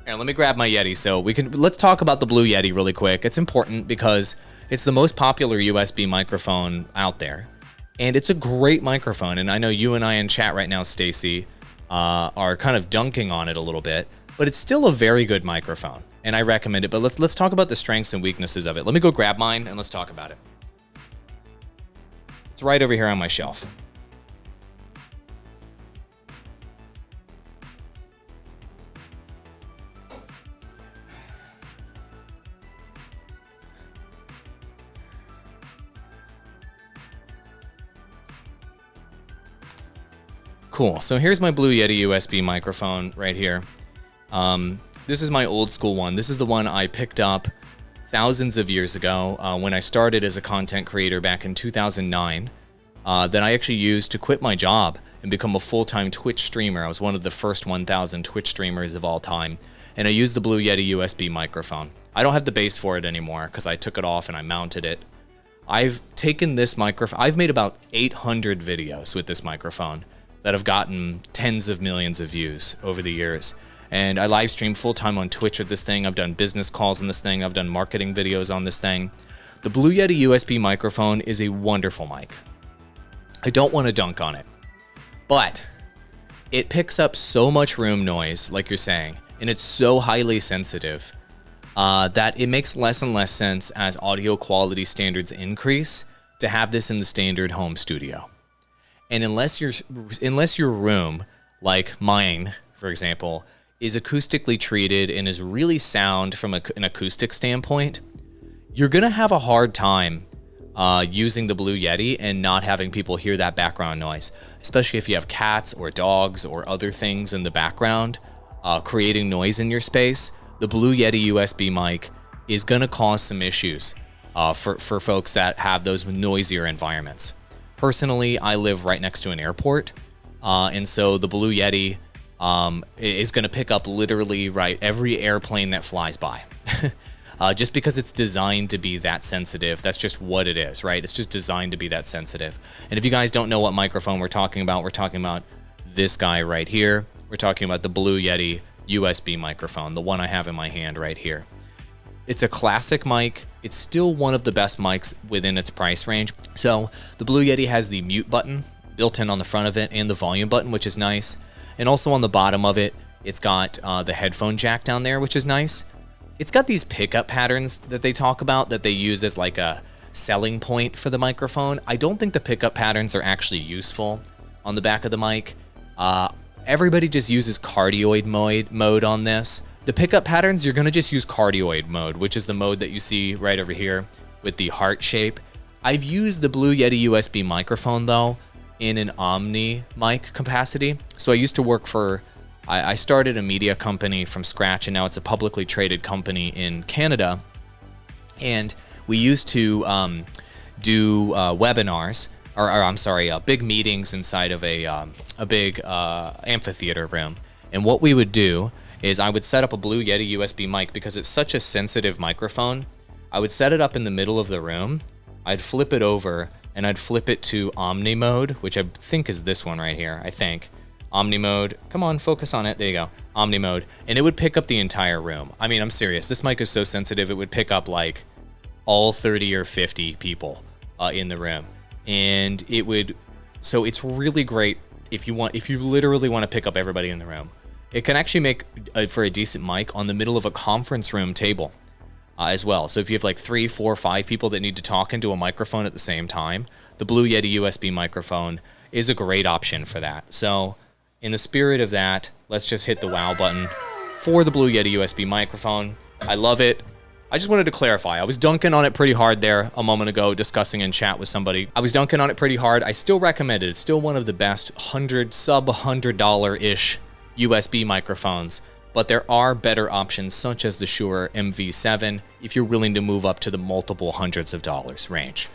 And let me grab my Yeti so let's talk about the Blue Yeti really quick. It's important because it's the most popular USB microphone out there. And it's a great microphone. And I know you and I in chat right now, Stacy, are kind of dunking on it a little bit, but it's still a very good microphone. And I recommend it. But let's talk about the strengths and weaknesses of it. Let me go grab mine and let's talk about it. It's right over here on my shelf. Cool. So here's my Blue Yeti USB microphone right here. This is my old school one. This is the one I picked up thousands of years ago when I started as a content creator back in 2009. That I actually used to quit my job and become a full-time Twitch streamer. I was one of the first 1,000 Twitch streamers of all time. And I used the Blue Yeti USB microphone. I don't have the base for it anymore because I took it off and I mounted it. I've taken this microphone. I've made about 800 videos with this microphone that have gotten tens of millions of views over the years. And I live stream full-time on Twitch with this thing. I've done business calls on this thing. I've done marketing videos on this thing. The Blue Yeti USB microphone is a wonderful mic. I don't want to dunk on it, but it picks up so much room noise, like you're saying, and it's so highly sensitive that it makes less and less sense as audio quality standards increase to have this in the standard home studio. And unless your room, like mine, for example, is acoustically treated and is really sound from an acoustic standpoint, you're going to have a hard time using the Blue Yeti and not having people hear that background noise, especially if you have cats or dogs or other things in the background creating noise in your space. The Blue Yeti USB mic is going to cause some issues for folks that have those noisier environments. Personally, I live right next to an airport, and so the Blue Yeti is going to pick up literally every airplane that flies by. Just because it's designed to be that sensitive. That's just what it is, right? It's just designed to be that sensitive. And if you guys don't know what microphone we're talking about this guy right here. We're talking about the Blue Yeti USB microphone, the one I have in my hand right here. It's a classic mic. It's still one of the best mics within its price range. So the Blue Yeti has the mute button built in on the front of it and the volume button, which is nice. And also on the bottom of it, it's got the headphone jack down there, which is nice. It's got these pickup patterns that they talk about that they use as like a selling point for the microphone. I don't think the pickup patterns are actually useful on the back of the mic. Everybody just uses cardioid mode on this. The pickup patterns, you're going to just use cardioid mode, which is the mode that you see right over here with the heart shape. I've used the Blue Yeti USB microphone, though, in an Omni mic capacity. So I used to work for, I started a media company from scratch, and now it's a publicly traded company in Canada. And we used to do webinars, big meetings inside of a big amphitheater room. And what we would do is I would set up a Blue Yeti USB mic because it's such a sensitive microphone. I would set it up in the middle of the room. I'd flip it over and I'd flip it to Omni mode, which I think is this one right here, I think. Omni mode, come on, focus on it, there you go, Omni mode. And it would pick up the entire room. I mean, I'm serious, this mic is so sensitive, it would pick up like all 30 or 50 people in the room. And it would, so it's really great if you literally want to pick up everybody in the room. It can actually make for a decent mic on the middle of a conference room table as well. So if you have like 3, 4, 5 people that need to talk into a microphone at the same time, the Blue Yeti USB microphone is a great option for that. So in the spirit of that, let's just hit the wow button for the Blue Yeti USB microphone. I love it. I just wanted to clarify. I was dunking on it pretty hard there a moment ago, discussing in chat with somebody. I was dunking on it pretty hard. I still recommend it. It's still one of the best sub $100-ish USB microphones, but there are better options such as the Shure MV7 if you're willing to move up to the multiple hundreds of dollars range.